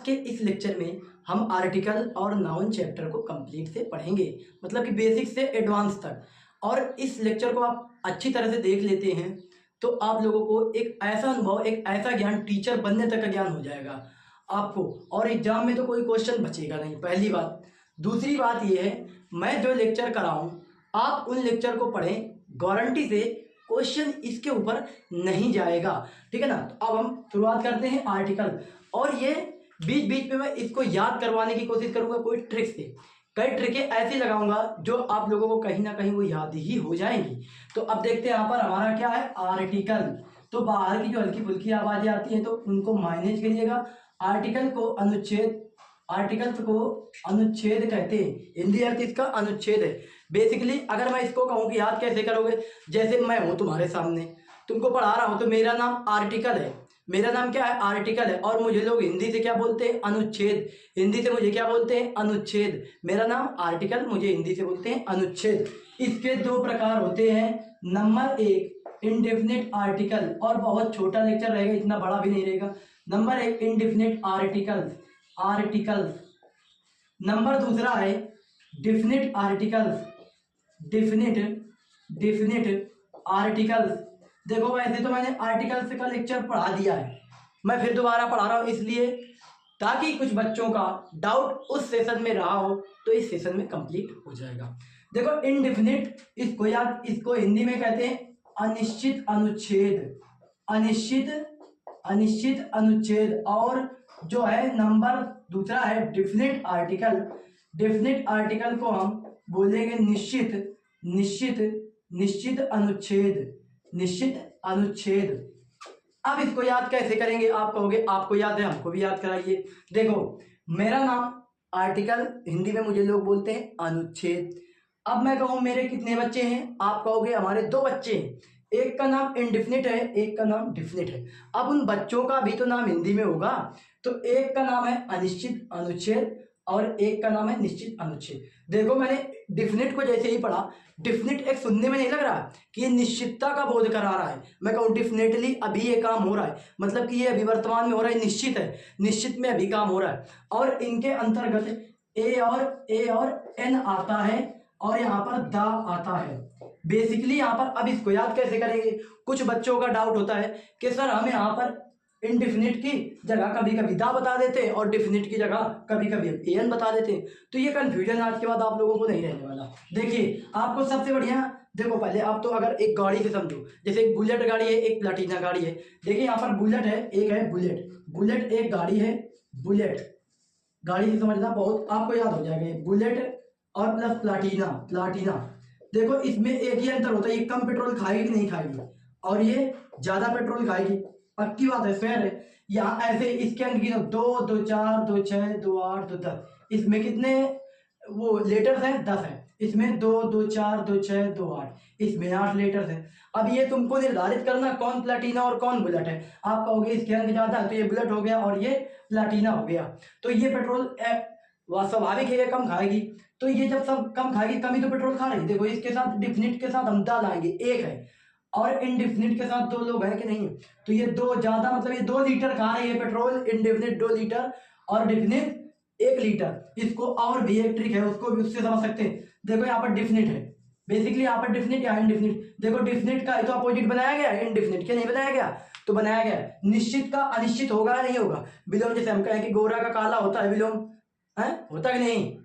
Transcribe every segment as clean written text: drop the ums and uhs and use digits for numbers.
के इस लेक्चर में हम आर्टिकल और नाउन चैप्टर को कंप्लीट से पढ़ेंगे, मतलब कि बेसिक से एडवांस तक। और इस लेक्चर को आप अच्छी तरह से देख लेते हैं तो आप लोगों को एक ऐसा अनुभव, एक ऐसा ज्ञान, टीचर बनने तक का ज्ञान हो जाएगा आपको, और एग्जाम में तो कोई क्वेश्चन बचेगा नहीं, पहली बात। दूसरी बात ये है, मैं जो लेक्चर कराऊं आप उन लेक्चर को पढ़ें, गारंटी से क्वेश्चन इसके ऊपर नहीं जाएगा, ठीक है ना। तो अब हम शुरुआत करते हैं आर्टिकल, और ये बीच बीच में मैं इसको याद करवाने की कोशिश करूंगा कोई ट्रिक से। कई ट्रिकें ऐसी लगाऊंगा जो आप लोगों को कहीं ना कहीं वो याद ही हो जाएंगी। तो अब देखते हैं यहाँ पर हमारा क्या है, आर्टिकल। तो बाहर की जो हल्की फुल्की आवाजें आती हैं तो उनको मैनेज करिएगा। आर्टिकल को अनुच्छेद, आर्टिकल्स को अनुच्छेद कहते हैं, हिंदी अर्थ इसका अनुच्छेद है। बेसिकली अगर मैं इसको कहूँ कि याद कैसे करोगे, जैसे मैं हूँ तुम्हारे सामने, तुमको पढ़ा रहा हूँ, तो मेरा नाम आर्टिकल है, मेरा नाम क्या है, आर्टिकल है, और मुझे लोग हिंदी से क्या बोलते हैं, अनुच्छेद। हिंदी से मुझे क्या बोलते हैं, अनुच्छेद। मेरा नाम आर्टिकल, मुझे हिंदी से बोलते हैं अनुच्छेद। इसके दो प्रकार होते हैं। नंबर एक, इंडेफिनिट आर्टिकल, और बहुत छोटा लेक्चर रहेगा, इतना बड़ा भी नहीं रहेगा। नंबर एक, इंडेफिनिट आर्टिकल्स, आर्टिकल्स। नंबर दूसरा है डिफिनिट आर्टिकल्स, डिफिनिट आर्टिकल्स। देखो वैसे तो मैंने आर्टिकल्स का लेक्चर पढ़ा दिया है, मैं फिर दोबारा पढ़ा रहा हूँ इसलिए ताकि कुछ बच्चों का डाउट उस सेशन में रहा हो तो इस सेशन में कंप्लीट हो जाएगा। देखो इनडिफिनिट, इसको याद, इसको हिंदी में कहते हैं अनिश्चित अनुच्छेद, अनिश्चित अनुच्छेद। और जो है नंबर दूसरा है डिफिनिट आर्टिकल। डिफिनिट आर्टिकल को हम बोलेंगे निश्चित अनुच्छेद। अब इसको याद कैसे करेंगे, आप कहोगे आपको याद है, हमको भी याद कराइए। देखो मेरा नाम आर्टिकल, हिंदी में मुझे लोग बोलते हैं अनुच्छेद। अब मैं कहूँ मेरे कितने बच्चे हैं, आप कहोगे हमारे 2 बच्चे हैं, एक का नाम इंडिफिनिट है, एक का नाम डिफिनिट है। अब उन बच्चों का भी तो नाम हिंदी में होगा, तो एक का नाम है अनिश्चित अनुच्छेद और एक का नाम है निश्चित अनुच्छेद। देखो मैंने डिफिनिट को जैसे ही पढ़ा, डिफिनिट एक सुनने में नहीं लग रहा कि ये निश्चितता का बोध करा रहा है। मैं कहूँ डिफिनेटली अभी ये काम हो रहा है, मतलब कि ये अभी वर्तमान में हो रहा है, निश्चित है, निश्चित में अभी काम हो रहा है। और इनके अंतर्गत ए और एन आता है और यहाँ पर दा आता है। बेसिकली यहाँ पर अब इसको याद कैसे करेंगे, कुछ बच्चों का डाउट होता है कि सर हम यहाँ पर इनडिफिनिट की जगह कभी कभी दा बता देते हैं और डिफिनिट की जगह कभी कभी एन बता देते हैं, तो ये कंफ्यूजन आज के बाद आप लोगों को नहीं रहने वाला। देखिए आपको सबसे बढ़िया, देखो पहले आप तो अगर एक गाड़ी से समझो, जैसे एक बुलेट गाड़ी है, एक प्लाटीना गाड़ी है। देखिए यहाँ पर बुलेट है, एक है बुलेट एक गाड़ी है, बुलेट गाड़ी से समझना बहुत आपको याद हो जाएगा, बुलेट और प्लस प्लाटीना। देखो इसमें एक ही अंतर होता है, ये कम पेट्रोल खाएगी कि नहीं खाएगी, और ये ज्यादा पेट्रोल खाएगी, पक्की बात है, फेयर है। यहाँ ऐसे इसके अंक गिनो, 2, 2, 4, 2, 6, 2, 8, 2, 10। इसमें कितने वो लेटर्स हैं, 10 है। इसमें 2, 2, 4, 2, 6, 2, 8, इसमें 8 लेटर्स हैं। अब ये तुमको निर्धारित करना कौन प्लाटीना और कौन बुलेट है। आप कहोगे इसके अंक ज्यादा है तो ये बुलेट हो गया और ये प्लाटीना हो गया, तो ये पेट्रोल स्वाभाविक है कम खाएगी, तो ये जब सब कम खाएगी, कम ही तो पेट्रोल खा रही। देखो इसके साथ डिफिनिट के साथ हम दा लाएंगे, एक है, और इनडिफिनिट के साथ 2 लोग हैं कि नहीं, तो ये 2 ज्यादा, मतलब ये 2 लीटर खा रही है पेट्रोल, इनडिफिनिट 2 लीटर और डिफिनिट 1 लीटर। इसको और भी एक ट्रिक है, उसको भी उससे समझ सकते हैं। देखो यहाँ पर डिफिनिट है, बेसिकली यहाँ पर डिफिनिट या इनडिफिनिट। देखो डिफिनिट का तो अपोजिट बनाया गया है, इनडिफिनिट के नहीं बनाया गया, तो बनाया गया है। निश्चित का अनिश्चित होगा या नहीं होगा, विलोम, जैसे हम कहें कि गोरा का काला होता है, विलोम है, होता है कि नहीं।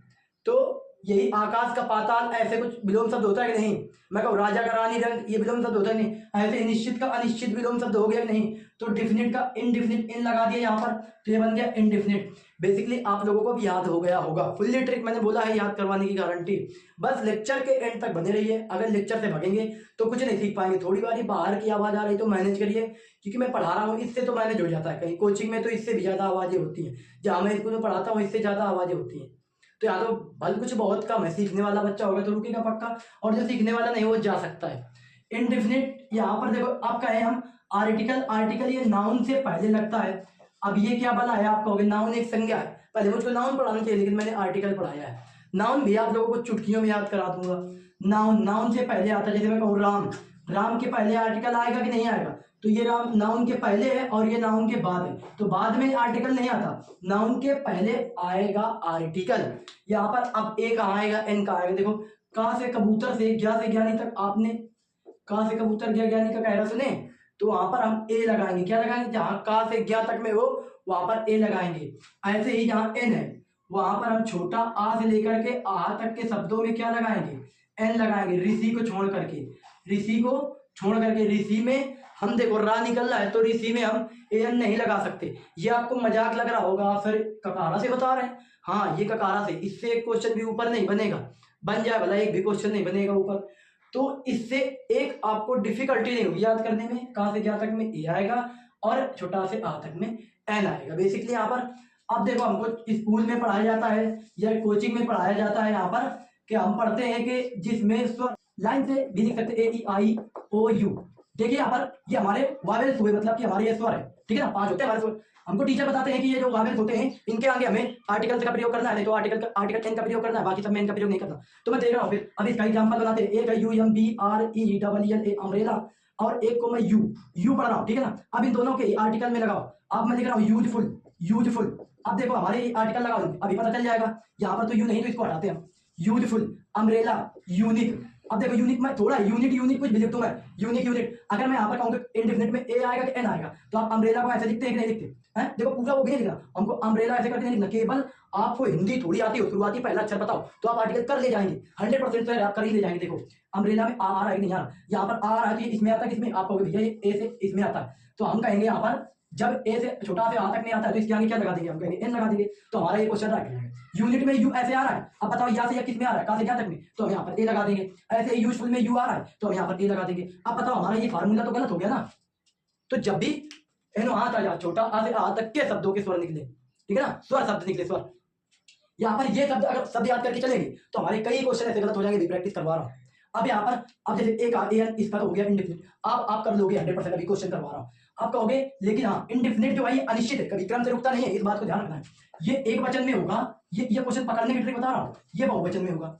तो यही आकाश का पाताल, ऐसे कुछ विलोम शब्द होता है कि नहीं। मैं कहूँ राजा का रानी रंग, ये विलोम शब्द होता है नहीं। ऐसे निश्चित का अनिश्चित विलोम शब्द हो गया कि नहीं, तो डिफिनिट का इनडिफिनिट इन लगा दिया यहाँ पर, तो ये बन गया इनडिफिनिट। बेसिकली आप लोगों को भी याद हो गया होगा, फुल्ली ट्रिक मैंने बोला है, याद करवाने की गारंटी। बस लेक्चर के एंड तक बने रहिए, अगर लेक्चर से भागेंगे तो कुछ नहीं सीख पाएंगे। थोड़ी बार बाहर की आवाज आ रही तो मैनेज करिए, क्योंकि मैं पढ़ा रहा हूँ, इससे तो मैनेज हो जाता है। कहीं कोचिंग में तो इससे भी ज्यादा आवाजें होती हैं, जहाँ मैं स्कूल में पढ़ाता हूँ इससे ज्यादा आवाजें होती हैं। तो यहाँ तो भल कुछ बहुत कम है, सीखने वाला बच्चा होगा तो रुकेगा पक्का, और जो सीखने वाला नहीं वो जा सकता है। इनडिफिनिट यहाँ पर देखो आपका है, हम आर्टिकल ये नाउन से पहले लगता है। अब ये क्या बना है, आप कहोगे नाउन एक संज्ञा है, पहले मुझको नाउन पढ़ाना चाहिए लेकिन मैंने आर्टिकल पढ़ाया है। नाउन भी आप लोगों को चुटकियों में याद करा दूंगा। नाउन से पहले आता है, जैसे मैं कहूँ राम के पहले आर्टिकल आएगा कि नहीं आएगा, तो ये नाउन के पहले है और ये नाउन के बाद है, तो बाद में आर्टिकल नहीं आता, नाउन के पहले आएगा आर्टिकल। यहाँ पर अब ए कहाँ आएगा, एन कहाँ आएगा, देखो कहाँ से कबूतर से ज्ञा से ज्ञानी तक, आपने कहाँ से कबूतर ज्ञा ज्ञानी का कायदा सुने, तो वहां पर हम ए लगाएंगे, क्या लगाएंगे, जहां का से ज्ञा तक में हो वहां पर ए लगाएंगे। ऐसे ही जहां एन है वहां पर हम छोटा आ से लेकर के आ तक के शब्दों में क्या लगाएंगे, एन लगाएंगे, ऋषि को छोड़ करके, ऋषि को छोड़ करके, ऋषि में हम देखो रा निकल रहा है तो ऋषि में हम एन नहीं लगा सकते। ये आपको मजाक लग रहा होगा, फिर ककारा से बता रहे हैं, हाँ ये ककारा से, इससे एक क्वेश्चन भी ऊपर नहीं बनेगा, बन जाए भला एक भी क्वेश्चन नहीं बनेगा ऊपर, तो इससे एक आपको डिफिकल्टी नहीं होगी याद करने में, कहाँ से क्या तक में ए आएगा और छोटा से आ तक में एन आएगा। बेसिकली यहाँ पर अब देखो हमको स्कूल में पढ़ाया जाता है या कोचिंग में पढ़ाया जाता है यहाँ पर कि हम पढ़ते हैं कि जिसमें स्वर लाइन से भी लिख सकते, ए ई आई ओ यू, देखिए यहाँ पर ये हमारे वावेल्स हुए, मतलब कि हमारे ये स्वर है, ठीक है ना, 5 होते हैं हमारे स्वर। हमको टीचर बताते हैं कि ये जो वावेल्स होते हैं इनके आगे हमें आर्टिकल का प्रयोग करना है, नहीं तो आर्टिकल एन का प्रयोग करना है, बाकी सब में एन का प्रयोग नहीं करना। तो मैं देख रहा हूँ फिर अब इसका एग्जाम्पल बनाते हैं, एक है U M B R E double L A umbrella, और एक को मैं यू पढ़ रहा हूँ, ठीक है ना। अब इन दोनों के आर्टिकल में लगाओ, अब मैं देख रहा हूँ यूजफुल, अब देखो हमारे आर्टिकल लगाओ, अभी पता चल जाएगा, यहाँ पर तो यू नहीं तो इसको हटाते हैं, यूजफुल, अम्ब्रेला, यूनिक। अब देखो यूनिक में थोड़ा यूनिट कुछ भी लिख दूं मैं, यूनिक, अगर मैं यहाँ पर कहूँ इंडेफिनिट में ए आएगा कि एन आएगा, तो आप अम्ब्रेला को ऐसे लिखते हैं कि नहीं लिखते हैं, देखो पूरा वो भी नहीं लिखना, हमको अम्ब्रेला ऐसे करके नहीं लिखना, केवल आपको हिंदी थोड़ी आती हो, शुरुआती पहला अक्षर बताओ तो आप आर्टिकल कर ले जाएंगे, 100% तो आप कर ही ले जाएंगे। देखो अम्ब्रेला में आ रहा है नहीं आ रहा, यहाँ पर आ रहा है, इसमें आता है, किसमें, आप कहोगे भैया ये ए से इसमें आता है, तो हम कहेंगे यहाँ पर जब ए से छोटा से आ तक नहीं आता है तो इसके आगे क्या लगा देंगे, हम कहेंगे एन लगा देंगे, तो हमारा ये क्वेश्चन रख जाएगा। यूनिट में यू ऐसे आ रहा है, अब बताओ यहाँ से या किस में आ रहा है, कहाँ से क्या तक में, तो हम यहाँ पर ए लगा देंगे। ऐसे यूजफुल में यू आ रहा है तो हम यहाँ पर ए लगा देंगे। अब बताओ हमारा ये फार्मूला तो गलत हो गया ना, तो जब भी एनो हाथ आ जाए, छोटा आ से आ तक के शब्दों के स्वर निकले, ठीक है ना, स्वर शब्द निकले, स्वर, यहाँ पर ये शब्द अगर शब्द याद करके चलेंगे तो हमारे कई क्वेश्चन ऐसे गलत हो जाएंगे, प्रैक्टिस करवा रहा हूँ। अब यहाँ पर अब जैसे एक एन इसका तो हो गया इंडेफिनिट, आप कर लोगे 100%, अभी क्वेश्चन करवा रहा हूँ, आप कहोगे लेकिन हाँ इंडेफिनिट जो है ये अनिश्चित है, कभी क्रम से रुकता नहीं है, इस बात को ध्यान रखना है। ये एक वचन में होगा, ये क्वेश्चन पकड़ने की ट्रिक बता रहा हूँ, ये बहुवचन में होगा।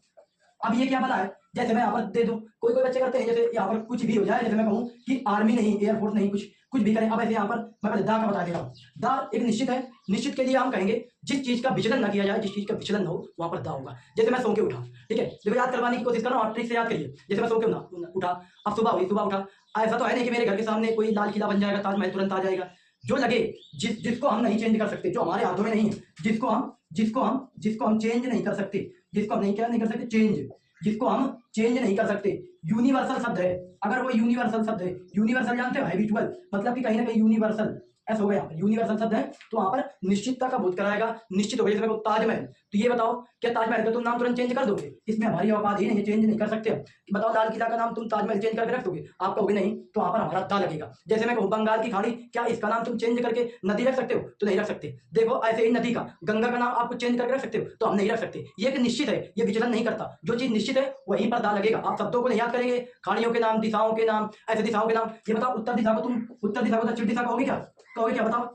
अब ये क्या पता है, जैसे मैं यहाँ पर दे दूं, कोई बच्चे करते हैं, जैसे यहाँ पर कुछ भी हो जाए, जैसे मैं कहूँ कि आर्मी नहीं, एयरफोर्स नहीं, कुछ भी करें। अब ऐसे यहाँ पर मैं पहले दा का बता दे रहा हूँ, दा एक निश्चित है, निश्चित के लिए हम कहेंगे जिस चीज का विचलन ना किया जाए, जिस चीज का विचलन ना हो वहां पर दा होगा। जैसे मैं सो के उठा, ठीक है, देखो याद करवाने की कोशिश कर रहा हूँ, आप ट्रिक से याद करिए। जैसे मैं सो के उठा, अब सुबह हुई, सुबह उठा, ऐसा तो है नहीं कि मेरे घर के सामने कोई लाल किला बन जाएगा, ताजमहल तुरंत आ जाएगा, जो लगे, जिसको हम नहीं चेंज कर सकते, जो हमारे हाथों में नहीं है, जिसको हम चेंज नहीं कर सकते, जिसको हम नहीं कर सकते चेंज, जिसको हम चेंज नहीं कर सकते, यूनिवर्सल शब्द है। अगर वो यूनिवर्सल शब्द है, यूनिवर्सल जानते हो, हैबिचुअल, मतलब कि कहीं ना कहीं यूनिवर्सल ऐसा हो गया, यहाँ पर यूनिवर्सल शब्द है, तो वहां पर निश्चितता का बोध कराएगा, निश्चित हो गया। जैसे ताजमहल, तो ये बताओ क्या ताजमहल का तुम नाम तुरंत चेंज कर दोगे, इसमें हमारी औकात ही नहीं है, चेंज नहीं कर सकते। बताओ लाल किला का नाम तुम ताजमहल चेंज करके रख दोगे, आप कहोगे नहीं, तो वहां पर हमारा दा लगेगा। जैसे मैं कहूँ बंगाल की खाड़ी, क्या इसका नाम तुम चेंज करके नदी रख सकते हो, तो नहीं रख सकते। देखो ऐसे ही नदी का, गंगा का नाम आपको चेंज करके रख सकते हो, तो हम नहीं रख सकते। ये एक निश्चित है, ये विचलन नहीं करता, जो चीज निश्चित है वहीं पर दा लगेगा। आप शब्दों को नहीं याद करेंगे, खाड़ियों के नाम, दिशाओं के नाम, ऐसे दिशाओं के नाम। ये बताओ उत्तर दिशा को तुम उत्तर दिशा को दक्षिण दिशा कहोगे क्या, कहोगे क्या, बताओ,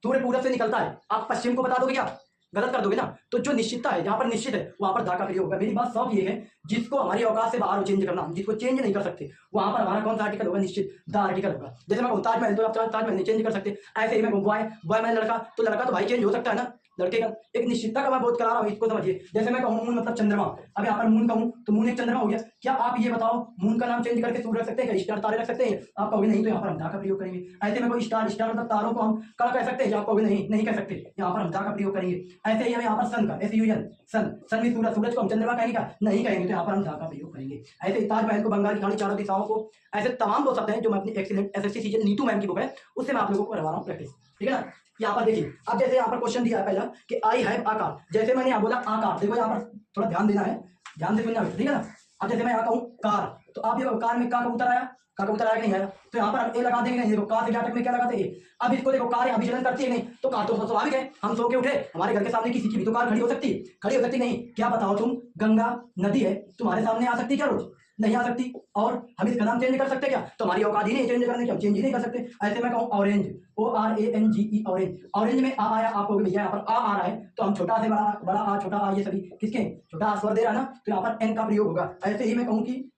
सूर्य पूरब से निकलता है, आप पश्चिम को बता दोगे क्या, गलत कर दोगे ना। तो जो निश्चितता है, जहां पर निश्चित है वहां पर दा का प्रयोग होगा। मेरी बात सब ये है, जिसको हमारी औकात से बाहर हो चेंज करना, जिसको चेंज नहीं कर सकते, वहां पर हमारा कौन सा आर्टिकल होगा, निश्चित, दा आर्टिकल होगा। जैसे मैं ताजमहल, तो आप ताजमहल नहीं चेंज कर सकते। ऐसे ही मैं बॉय मैं लड़का, तो लड़का तो भाई चेंज हो सकता है ना, लड़के का एक निश्चितता का मैं बोध करा रहा हूँ, इसको समझिए। जैसे मैं कहूँ मून मतलब चंद्रमा, अब यहाँ पर मून कहूँ तो मून एक चंद्रमा हो गया। क्या आप ये बताओ मून का नाम चेंज करके सूर्य रख सकते हैं, स्टार तारे रख सकते हैं, आप कहोगे नहीं, तो यहाँ पर हम दा का प्रयोग करेंगे। ऐसे में कोई स्टार मतलब तारों को हम कड़ा कह सकते हैं, आप कहोगे नहीं कह सकते, यहाँ पर हम दा का प्रयोग करेंगे। ऐसे ही हम यहाँ पर सन का, SUN, सन भी सूरज को हम चंद्रमा कहेंगे क्या, नहीं कहेंगे, तो यहाँ पर हम दा का प्रयोग करेंगे। ऐसे ही ताजमहल को, बंगाल की खाड़ी, चारों दिशाओं को, ऐसे तमाम वो शब्द हैं जो मैं अपनी excellent SSC season Neetu ma'am की बुक है उससे मैं आप लोगों को करवा रहा हूँ प्रैक्टिस, ठीक है ना। यहाँ पर देखिए, अब जैसे यहाँ पर क्वेश्चन दिया है पहला कि आई हैव आकार, जैसे मैंने यहाँ बोला आकार, देखो यहाँ पर थोड़ा ध्यान देना है, ध्यान से सुनना है, ठीक है ना। अब जैसे मैं यहाँ कहूँ कार, तो आप ये कार में का कबूतर आया, का कबूतर आया कि नहीं आया, तो यहाँ पर हम ए लगा देंगे, नहीं, देखो का से क्या तक में क्या लगाते हैं। अब इसको देखो कार यहाँ विचलन करती है नहीं, तो कार तो स्वाभाविक है, हम सो के उठे, हमारे घर के सामने किसी की भी तो कार खड़ी हो सकती नहीं। क्या बताओ तुम, गंगा नदी है, तुम्हारे सामने आ सकती क्या रोज, नहीं आ सकती, और हम इसका नाम चेंज कर सकते क्या, तो हमारी औकात ही नहीं चेंज करने की, हम चेंज ही नहीं कर सकते। ऐसे मैं कहूँ ऑरेंज, ORANGE, ऑरेंज, ऑरेंज में आ आया, आप कहोगे भैया यहाँ पर आ रहा है, तो हम छोटा से बड़ा आ, छोटा आ, ये सभी किसके, छोटा आ स्वर दे रहा है ना, तो यहाँ पर एन का प्रयोग होगा। ऐसे ही मैं कहूँ कि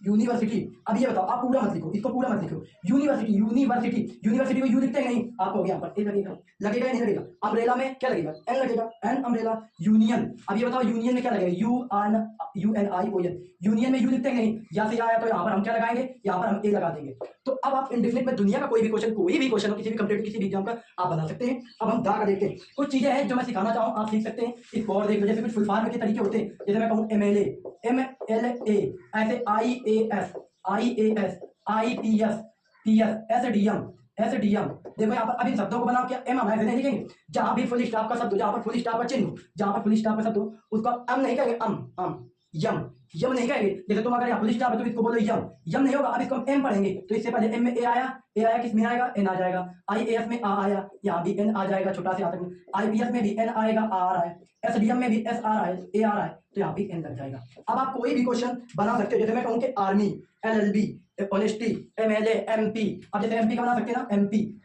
यूनिवर्सिटी। अब ये बताओ, आप पूरा मत लिखो, इसको पूरा मत लिखो। यूनिवर्सिटी यूनिवर्सिटी यूनिवर्सिटी में यू लिखते हैं नहीं, आपको हो गया यहाँ पर ए लगेगा, लगेगा या नहीं लगेगा। अम्ब्रेला में क्या लगेगा, एन लगेगा, एन अम्ब्रेला। यूनियन, अब ये बताओ यूनियन में क्या लगेगा, U N I O N. Union में यू लिखते हैं नहीं, यहाँ से आया तो यहाँ पर हम क्या लगाएंगे, यहाँ पर हम ए लगा देंगे। तो अब आप इंडेफिनिट में दुनिया का कोई भी क्वेश्चन हो, किसी भी कंप्लीट किसी भी एग्जाम का आप बना सकते हैं। अब हम दा का देखते हैं, कुछ चीजें हैं जो मैं सिखाना चाहूँ, आप सीख सकते हैं, इसको और देख लो। जैसे कुछ फुल फॉर्म के तरीके होते हैं, जैसे मैं कहूँ MLA, MLA, ऐसे IAS, IPS, SDM। देखो यहाँ पर अभी शब्दों को बनाओ, क्या एम हम ऐसे नहीं लिखेंगे, जहां भी फुल स्टॉप का शब्द हो, जहां पर फुल स्टॉप का चिन्ह हो, जहां पर फुल स्टॉप का शब्द हो, उसको अम नहीं कहेंगे, यम नहीं कहेंगे। जैसे तुम अगर यहाँ फुल स्टॉप है तो इसको बोलो यम नहीं होगा। अब इसको हम एम पढ़ेंगे, तो इससे पहले एम में ए आया, किस में आएगा, एन आ जाएगा। IAS में आ आया, यहाँ भी एन आ जाएगा, छोटा से आता है। IPS में भी एन आएगा, आ रहा है। SDM में भी एस आ रहा है, ए आ रहा है, तो यहाँ भी एन लग जाएगा। अब आप कोई भी क्वेश्चन बना सकते हो, जैसे मैं कहूँ कि army, LLB, honesty, MLA, MP। अब जैसे MP का बना सकते हैं ना,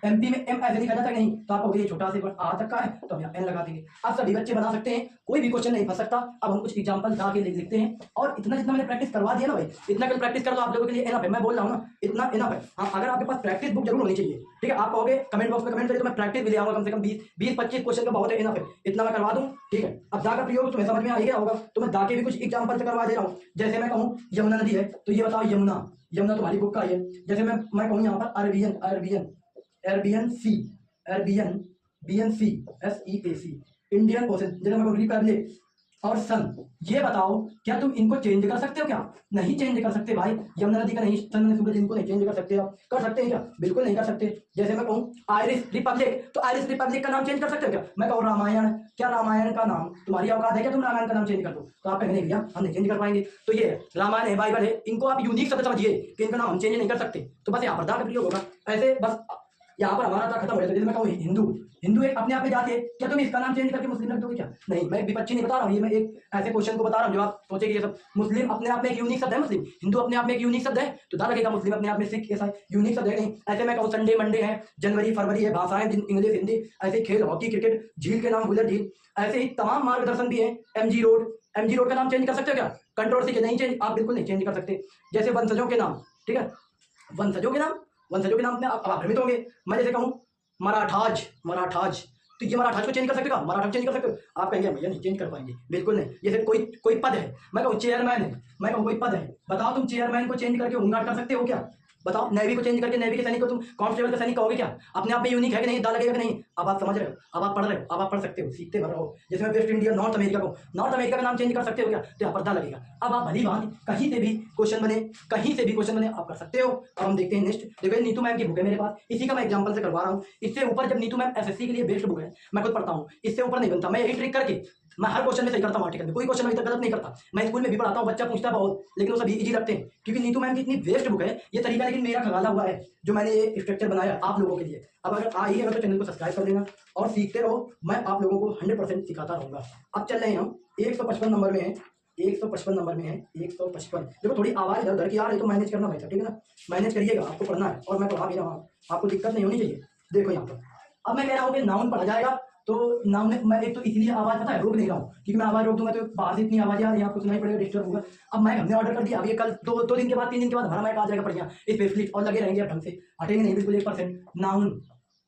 MP में एम ऐसे लिखा जाता है नहीं, तो आपको ये छोटा से आ तक का है, तो हम यहाँ एन लगा देंगे। अब सभी बच्चे बना सकते हैं, कोई भी क्वेश्चन नहीं फंस सकता। अब हम कुछ एग्जांपल ला के लिखते हैं, और इतना जितना मैंने प्रैक्टिस करवा दिया ना भाई, इतना कल प्रैक्टिस कर दो, आप लोगों के लिए इनफ है। मैं बोल रहा हूँ ना, इतना इनफ है। हाँ, अगर आपके पास प्रैक्टिस बुक जरूर होनी चाहिए, ठीक है। आप कहोगे कमेंट बॉक्स में कमेंट करिए, तो मैं प्रैक्टिस भी ले आऊंगा, कम से कम 20-25 क्वेश्चन का बहुत है, इनफ है, इतना मैं करवा दूँ, ठीक है। अब दा का प्रयोग तुम्हें समझ में आ गया होगा, तो मैं दा के भी कुछ एग्जाम्पल से करवा दे रहा हूँ। जैसे मैं कहूँ यमुना नदी है, तो ये बताओ यमुना तुम्हारी बुक का है। जैसे मैं कहूँ यहाँ पर अरबियन सी, SEAC, इंडियन ओशन। जैसे मैं कहूँ रिपब्लिक और सन, ये बताओ क्या तुम इनको चेंज कर सकते हो, क्या नहीं चेंज कर सकते भाई। यमुना नदी का नहीं, सन ने सूरज, इनको नहीं चेंज कर सकते। आप कर सकते हैं क्या, बिल्कुल नहीं कर सकते। जैसे मैं कहूँ आयरिश रिपब्लिक, तो आयरिश रिपब्लिक का नाम चेंज कर सकते हो क्या। मैं कहूँ रामायण, क्या रामायण का नाम तुम्हारी औकात है क्या, तुम रामायण का नाम चेंज कर दो, तो आप कहेंगे भैया हम नहीं चेंज कर पाएंगे। तो ये रामायण है, बाइबल है, इनको आप यूनिक शब्द समझिए कि इनका नाम हम चेंज नहीं कर सकते, तो बस यहाँ पर दा का प्रयोग होगा। ऐसे बस यहाँ पर हमारा खत्म हो जाता है। जैसे मैं कहूँ हिंदू एक अपने आप में जाते हैं, क्या तुम इसका नाम चेंज करके मुस्लिम रख दोगे क्या, नहीं। मैं विपक्षी नहीं बता रहा हूँ, ये मैं एक ऐसे क्वेश्चन को बता रहा हूँ जो आप सोचेंगे ये सब। मुस्लिम अपने आप में एक यूनिक शब्द है, मुस्लिम, हिंदू अपने आप में एक यूनिक शब्द है, तो दा लगेगा। मुस्लिम अपने आप में सिख ऐसा यूनिक शब्द है नहीं। ऐसे मैं कहूँ संडे मंडे है, जनवरी फरवरी है, भाषाएं इंग्लिश हिंदी, ऐसे खेल हॉकी क्रिकेट, झील के नाम बुलर झील, ऐसे ही तमाम मार्गदर्शन भी है। MG रोड का नाम चेंज कर सकते हो क्या, कंट्रोवर्सी के नहीं चेंज, आप बिल्कुल नहीं चेंज कर सकते। जैसे वंशजों के नाम, ठीक है, वंशजों के नाम में आप भ्रमित होंगे। मैं जैसे कहूँ मराठाज, तो ये मराठाज को चेंज कर सकते हो, मराठा चेंज कर सकते हो, आप कहेंगे भैया नहीं चेंज कर पाएंगे, बिल्कुल नहीं। जैसे कोई पद है, मैं कहूँ चेयरमैन है, मैं कहूँ कोई पद है, बताओ तुम चेयरमैन को चेंज करके होमगार्ड कर सकते हो क्या, बताओ। नेवी को चेंज करके नेवी के सैनिक को तुम कांस्टेबल का सैनिक कहोगे क्या, अपने आप में यूनिक है कि नहीं, दा लगेगा कि नहीं। अब आप समझ रहे हो, अब आप पढ़ रहे हो, अब आप पढ़ सकते हो, सीखते भर रहो। जैसे मैं वेस्ट इंडिया, नॉर्थ अमेरिका का नाम चेंज कर सकते हो क्या, तो यहाँ पर दा लगेगा। अब आप भली भांति कहीं से भी क्वेश्चन बने आप कर सकते हो। अब हम देखते हैं नेक्स्ट। देखो नीतू मैम की बुक है मेरे पास, इसी का मैं एग्जाम्पल से करवा रहा हूँ। इससे ऊपर जब नीतू मैम SSC के लिए बेस्ट बुक है, मैं खुद पढ़ता हूँ, इससे ऊपर नहीं बनता। मैं यही ट्रिक करके मैं हर क्वेश्चन में सही करता हूँ, आर्टिकल में कोई क्वेश्चन अभी तक गलत नहीं करता। मैं स्कूल में भी पढ़ाता हूँ, बच्चा पूछता है बहुत, लेकिन वो सभी इजी लगते हैं, क्योंकि नीतू मैम की इतनी बेस्ट बुक है ये तरीका। लेकिन मेरा खगाला हुआ है जो मैंने ये स्ट्रक्चर बनाया आप लोगों के लिए। अब अगर आइएगा तो चैनल को सब्सक्राइब कर देना और सीखते रहो, मैं आप लोगों को 100% सिखाता रहूँगा। अब चल रहे हैं हम 155 नंबर में है, 155 नंबर में है, 155। देखो थोड़ी आवाज़ इधर उधर की आ रही तो मैनेज करना भाई साहब, ठीक है ना, मैनेज करिएगा, आपको पढ़ना है और मैं पढ़ा भी रहा हूँ, आपको दिक्कत नहीं होनी चाहिए। देखो यहाँ पर अब मैं कह रहा हूँ कि नाउन पढ़ा जाएगा, तो नाउन में मैं एक तो इसलिए आवाज़ पता है रोक नहीं रहा हूँ, क्योंकि मैं आवाज़ रोक दूंगा तो बाहर से इतनी आवाज़ आ रही है, आपको सुनाई पड़ेगा, डिस्टर्ब होगा। अब मैं हमने ऑर्डर कर दिया, अब ये कल 2 दिन के बाद 3 दिन के बाद हमारा माइक आ जाएगा बढ़िया स्पेशलिस्ट, और लगे रहेंगे अब ढंग से, हटेंगे नहीं बिल्कुल 1%। नाउन,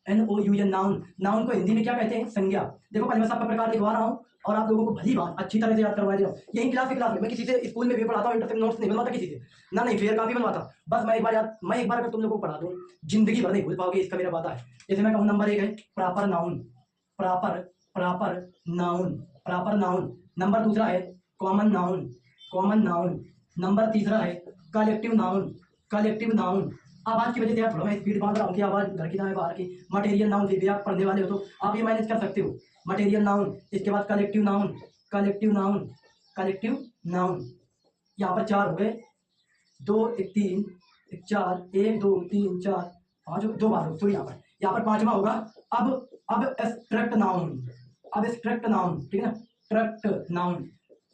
NOUN, नाउन को हिंदी में क्या कहते हैं, संज्ञा। देखो पहले मैं सबका प्रकार लिखवा रहा हूँ और आप लोगों को भली बात अच्छी तरह से याद करवा दे रहा हूँ। यही क्लास में मैं किसी से स्कूल में भी पढ़ाता हूँ, इंटरसेप्ट नोट्स नहीं बनवाता किसी से, ना नहीं फेयर कॉपी बनवाता। बस मैं एक बार अगर तुम लोगों को पढ़ा दूँ जिंदगी भर नहीं भूल पाओगे, इसका मेरा वादा है। जैसे मैं कहूँ नंबर 1 है प्रॉपर नाउन, नंबर 2 है कॉमन नाउन, नंबर 3 है कलेक्टिव नाउन। आवाज की वजह से यार थोड़ा मैं स्पीड बांध रहा हूँ कि आवाज घर की ना है बाहर की। मटेरियल नाउन भी आप पढ़ने वाले हो तो आप ये मैनेज कर सकते हो, मटेरियल नाउन। इसके बाद कलेक्टिव नाउन, यहाँ पर 4 हो गए, 2 1 3 4, 1 2 3 4 5, 2 बार हो, तो यहाँ पर 5वां होगा। अब एब्स्ट्रैक्ट नाउन, ठीक है ना, ट्रैक्ट नाउन,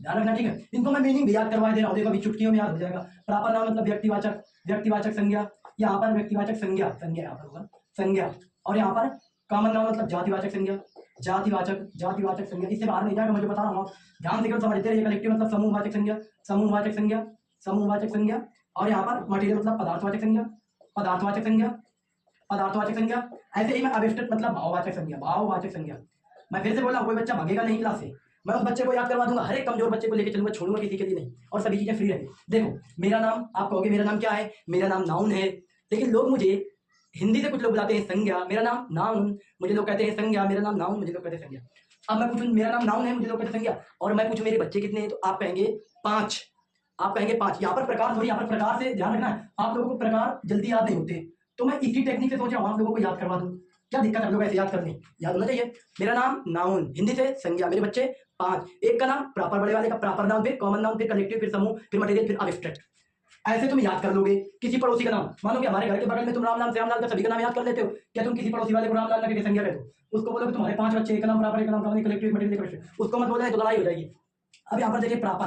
ध्यान रखना, ठीक है। इनको मैं मीनिंग भी याद करवा दे रहा हूँ, देखो अभी चुटकियों में याद हो जाएगा। प्रॉपर नाउन मतलब व्यक्तिवाचक संज्ञा, यहाँ पर व्यक्तिवाचक संज्ञा यहाँ पर होगा संज्ञा, और यहाँ पर कॉमन नाउन मतलब जातिवाचक संज्ञा। इससे बाहर नहीं जाएगा, मुझे बता रहा हूँ, ध्यान से समझते रहिए। कलेक्टिव मतलब समूहवाचक संज्ञा, और यहाँ पर मटेरियल मतलब पदार्थवाचक संज्ञा, पदार्थवाचक संज्ञा, पदार्थवाचक संज्ञा। ऐसे ही मैं अभिष्टत मतलब भाववाचक संज्ञा, भाववाचक संज्ञा। मैं फिर से बोल रहा हूँ, कोई बच्चा भागेगा नहीं क्लास से, मैं उस बच्चे को याद करवा दूंगा, हर एक कमजोर बच्चे को लेकर चलूंगा, छोड़ूंगा किसी के लिए नहीं, और सभी चीजें फ्री रहेंगी। देखो मेरा नाम, आप कहोगे मेरा नाम क्या है, मेरा नाम नाउन है, लेकिन लोग मुझे हिंदी से कुछ लोग बुलाते हैं संज्ञा, मेरा नाम नाउन, मुझे लोग कहते हैं संज्ञा, मेरा नाम नाउन, मुझे लोग कहते हैं संज्ञा। अब मैं पूछूं मेरा नाम नाउन है, मुझे लोग कहते हैं संज्ञा, और मैं पूछूं मेरे बच्चे कितने हैं, तो आप कहेंगे 5, आप कहेंगे 5। यहाँ पर प्रकार थोड़ी, यहाँ पर प्रकार से ध्यान रखना है, आप लोगों को प्रकार जल्दी याद नहीं होते, तो मैं इसी टेक्निक से सोच रहा हूँ आप लोगों को याद करवा दूं। क्या दिक्कत है लोग ऐसे याद करने, याद होना चाहिए। मेरा नाम नाउन, हिंदी से संज्ञा, मेरे बच्चे 5, एक का नाम प्रॉपर बड़े वाले का प्रॉपर नाउन, फिर कॉमन नाउन, फिर कलेक्टिव, फिर समूह, फिर मटेरियल, फिर अब्स्ट्रैक्ट। ऐसे तुम याद कर लोगे। किसी पड़ोसी का नाम, मान लो कि हमारे घर के बगल में तुम रामलाल श्यामलाल का सभी का नाम याद कर लेते हो, क्या तुम किसी पड़ोसी वाले को रामलाल करके संज्ञा कह दो, उसको बोलो कि तुम्हारे 5 बच्चे, एक का नाम प्रॉपर, एक का नाम कॉमन, कलेक्टिव, मटेरियल, उसको मत बोलना, तो लड़ाई हो जाएगी। अब यहाँ पर देखिए प्रॉपर,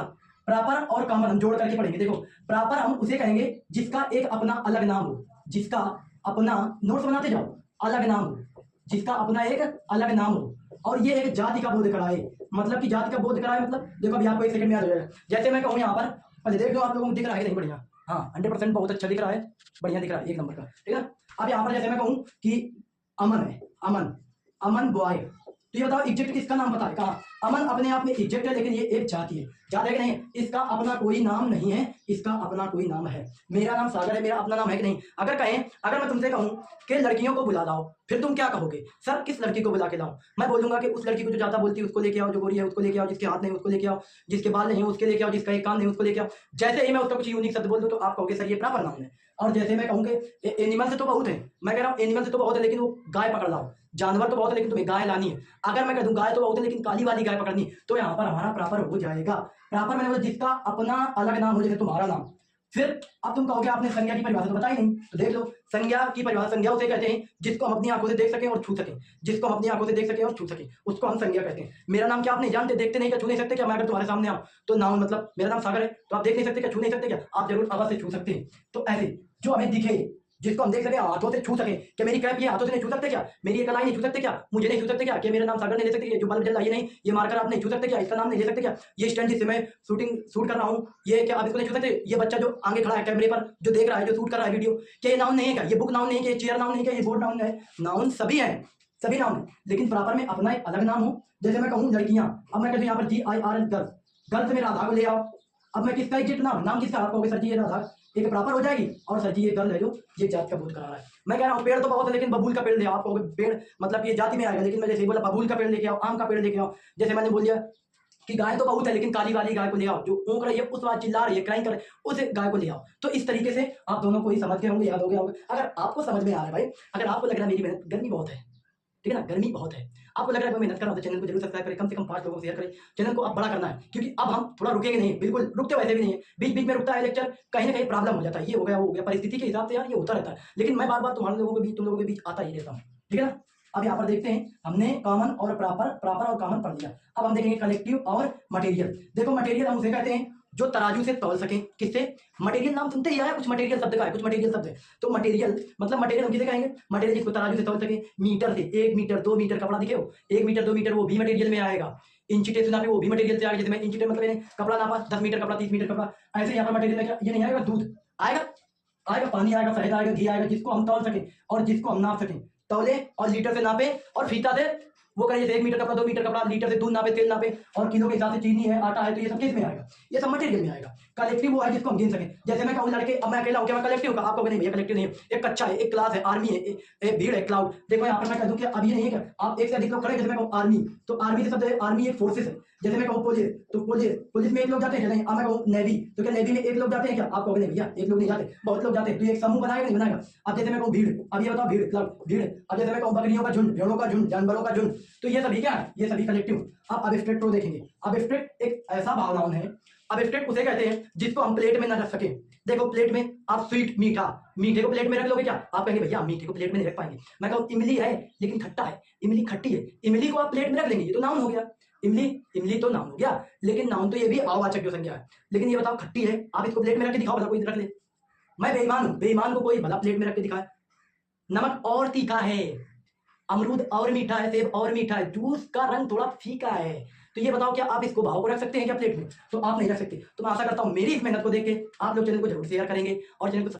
प्रॉपर और कॉमन हम जोड़ करके पढ़ेंगे। देखो प्रॉपर हम उसे कहेंगे जिसका एक अपना अलग नाम हो, जिसका अपना, नोट्स बनाते जाओ, अलग नाम हो, जिसका अपना एक अलग नाम हो, और ये एक जाति का बोध कराए, मतलब कि जाति का बोध कराए, मतलब देखो अभी आपको एक सेकंड में याद हो जाएगा। जैसे मैं कहूँ यहाँ पर, पहले देख लो आप लोगों को दिख रहा है नहीं, बढ़िया, हाँ 100% बहुत अच्छा दिख रहा है, बढ़िया दिख रहा है, एक नंबर का, ठीक है। अब यहाँ पर जैसे मैं कहूँ कि अमन है, अमन, अमन बॉय, तो ये बताओ एग्जैक्ट किसका नाम पता है, कहा अमन अपने आप में एग्जैक्ट है, लेकिन ये एक जाति है, जाति है कि नहीं, इसका अपना कोई नाम नहीं है, इसका अपना कोई नाम है। मेरा नाम सागर है, मेरा अपना नाम है कि नहीं। अगर कहें, अगर मैं तुमसे कहूं कि लड़कियों को बुला लाओ, फिर तुम क्या कहोगे, सर किस लड़की को बुला के लाओ, मैं बोलूंगा कि उस लड़की को जो ज्यादा बोलती है उसको लेके आओ, जो गोरी है उसको लेके आओ, जिसके हाथ नहीं उसको लेके आओ, जिसके बाल नहीं है उसके लेके आओ, जिसका एक कान नहीं उसको लेके आओ। जैसे ही मैं उसका कुछ यूनिक शब्द बोल दूं तो आप कहोगे सर ये प्रॉपर नाउन है। और जैसे मैं कहूँगे एनिमल से तो बहुत है, मैं कह रहा हूँ एनिमल से तो बहुत है, लेकिन वो गाय पकड़ लाओ, जानवर तो बहुत है लेकिन तुम्हें गाय लानी है। अगर मैं कह दूं गाय तो बहुत है लेकिन काली वाली गाय पकड़नी, तो यहाँ पर हमारा प्रॉपर हो जाएगा। प्रॉपर मैंने बोला जिसका अपना अलग नाम हो, जैसे तुम्हारा नाम। फिर अब तुम कहोगे आपने संज्ञा की परिभाषा तो बताई नहीं, तो देख लो संज्ञा की परिभाषा, संज्ञा उसे कहते हैं जिसको हम अपनी आंखों से देख सकें और छू सकें, जिसको हम अपनी आंखों से देख सकें और छू सकें, उसको हम संज्ञा कहते हैं। मेरा नाम क्या आप नहीं जानते, देखते नहीं क्या, छू नहीं सकते क्या, मैं अगर तुम्हारे सामने आऊं तो नाउन मतलब मेरा नाम सागर है, तो आप देख नहीं सकते क्या, छू नहीं सकते क्या, आप जरूर अवश्य छू सकते हैं। तो ऐसे जो हमें दिखे, जिसको हम देख सके, हाथों से छू सके, कि मेरी कैप ये हाथों से नहीं छू सकते क्या, मेरी एक कलाई नहीं छू सकते क्या, मुझे नहीं छू सकते क्या, कि मेरा नाम सागर नहीं ले सकते, जो बल्ब जल रहा है ये नहीं, ये मार्कर आप नहीं छू सकते क्या, इसका नाम नहीं ले सकते क्या, ये स्टैंड जिससे मैं शूट कर रहा हूँ ये क्या आप इसको नहीं छू सकते, ये बच्चा जो आगे खड़ा है कैमरे पर जो देख रहा है, जो शूट कर रहा है वीडियो, क्या ये नाउन नहीं है क्या, ये बुक नाउन नहीं है, ये चेयर नाउन नहीं है, ये बोर्ड नाउन है, नाउन सभी है, सभी नाउन है, लेकिन प्रॉपर में अपना एक अलग नाम हो। जैसे मैं कहूँ लड़कियां, अब मैं कहती हूँ यहाँ पर GIRL गर्ल्स, गर्ल्स में राधा को ले आओ, अब मैं किसका एग्जैक्ट नाम किसका, आप कहोगे सर जी ये राधा, एक प्रॉपर हो जाएगी, और सर जी ये गर्ल है जो ये जाति का बोध करा रहा है। मैं कह रहा हूँ पेड़ तो बहुत है लेकिन बबूल का पेड़ ले आओ, आप कहोगे पेड़ मतलब ये जाति में आएगा, लेकिन मैं जैसे बोला बबूल का पेड़ लेके आओ, आम का पेड़ लेके आओ। जैसे मैंने बोल दिया कि गाय तो बहुत है लेकिन काली वाली गाय को ले आओ, जो ऊँक रही है उस बात चिल्ला रही है, क्राइम कर रही है, उस गाय को ले आओ। तो इस तरीके से आप दोनों को ही समझ गए होंगे, याद हो गया होगा। अगर आपको समझ में आ रहा है भाई, अगर आपको लग रहा है मेरी मेहनत, गर्मी बहुत है, ठीक है ना, गर्मी बहुत है, आपको लग रहा है मैं मेहनत कर रहा हूं, तो चैनल को जरूर सब्सक्राइब करें, कम से कम 5 लोगों को शेयर करें, चैनल को अब बड़ा करना है, क्योंकि अब हम थोड़ा रुकेंगे नहीं, बिल्कुल रुकते वैसे भी नहीं है, बीच बीच में रुकता है लेक्चर, कहीं ना कहीं प्रॉब्लम हो जाता है, ये हो गया वो हो गया, परिस्थिति के हिसाब से यार ये होता रहता है, लेकिन मैं बार बार तुम्हारे लोगों के बीच, तुम लोगों के बीच आता ही रहता हूँ, ठीक है ना। अब यहाँ पर देखते हैं, हमने कॉमन और प्रॉपर, प्रॉपर और कॉमन पढ़ लिया। अब हम देखेंगे कलेक्टिव और मटेरियल। देखो मटेरियल हम उसे कहते हैं जो तराजू से तौल सके, किससे, मटेरियल नाम सुनते ही आया, कुछ मटेरियल शब्द का है, कुछ मटेरियल शब्द है, तो मटेरियल मतलब मटेरियल हम किसे कहेंगे, मटेरियल जिसको तराजू से तौल सके, मीटर से, 1 मीटर 2 मीटर कपड़ा दिखे हो, 1 मीटर 2 मीटर वो भी मटेरियल में आएगा, इंची टेप से नापे वो भी मटेरियल से आएगा, जैसे मैं इंची टेप मतलब कपड़ा नापा 10 मीटर कपड़ा 30 मीटर कपड़ा, ऐसे यहाँ पर मटेरियल में क्या ये नहीं आएगा, दूध आएगा, आएगा पानी आएगा, शहद आएगा, घी आएगा, जिसको हम तौल सके और जिसको हम नाप सकें, तौले और लीटर से नापे और फीता से वो करें, जैसे 1 मीटर कपड़ा 2 मीटर कपड़ा, लीटर से दूध नापे, तेल नापे, और किलो के हिसाब से चीनी है, आटा है, तो ये सब किस में आएगा, ये सब मटेरियल में आएगा। कलेक्टिव वो है जिसको हम गिन सकें। जैसे मैं कहूँ लड़के, अब मैं अकेला हूँ क्या मैं कलेक्टिव का, आप कहोगे नहीं भैया कलेक्टिव नहीं है, एक कच्चा है, एक क्लास है, आर्मी है, एक भीड़ है, क्लाउड। देखो यहाँ पर मैं कह दूँ कि अब ये नहीं है क्या, आप एक से अधिक लोग खड़े, जैसे मैं कहूँ आर्मी, तो आर्मी से शब्द है, आर्मी एक फोर्सेस है। जैसे मैं कहूँ पुलिस, तो पुलिस में 1 लोग जाते हैं, नहीं। अब मैं कहूँ नेवी, तो क्या नेवी में 1 लोग जाते हैं क्या, आप कहोगे नहीं भैया 1 लोग नहीं जाते, बहुत लोग जाते हैं, तो एक समूह बनाएगा नहीं बनाएगा। अब जैसे मैं कहूँ भीड़, अब ये बताओ भीड़, क्लब भीड़। अब जैसे मैं कहूँ बकरियों का झुंड, भेड़ों का झुंड, जानवरों का झुंड, तो ये सभी क्या है, ये सभी कलेक्टिव। अब एब्स्ट्रैक्ट को देखेंगे। एब्स्ट्रैक्ट एक ऐसा भावनाओं है, एब्स्ट्रैक्ट उसे कहते हैं जिसको हम प्लेट में न रख सके। देखो प्लेट में आप स्वीट, मीठा, मीठे को प्लेट में रख लोगे क्या, आप कहेंगे भैया मीठे को प्लेट में नहीं रख पाएंगे। मैं कहूँ इमली है लेकिन खट्टा है, इमली खट्टी है, इमली को आप प्लेट में रख लेंगे, ये तो नाउन हो गया। इमली, इमली तो नाउन हो गया, लेकिन नाउन तो ये भी भाववाचक जो संज्ञा है। लेकिन ये बताओ खट्टी है, आप इसको प्लेट में रख के दिखाओ, भला कोई रख ले। मैं बेईमान हूं, बेईमान को कोई भला प्लेट में रख के दिखाए। नमक और तीखा है, अमरूद और मीठा है, सेब और मीठा है, जूस का रंग थोड़ा फीका है, तो ये बताओ क्या आप इसको भाव को रख सकते हैं क्या प्लेट में? तो आप नहीं रख सकते। तो मैं आशा करता हूँ मेरी इस मेहनत को देख के आप लोग चैनल को जरूर शेयर करेंगे और चैनल को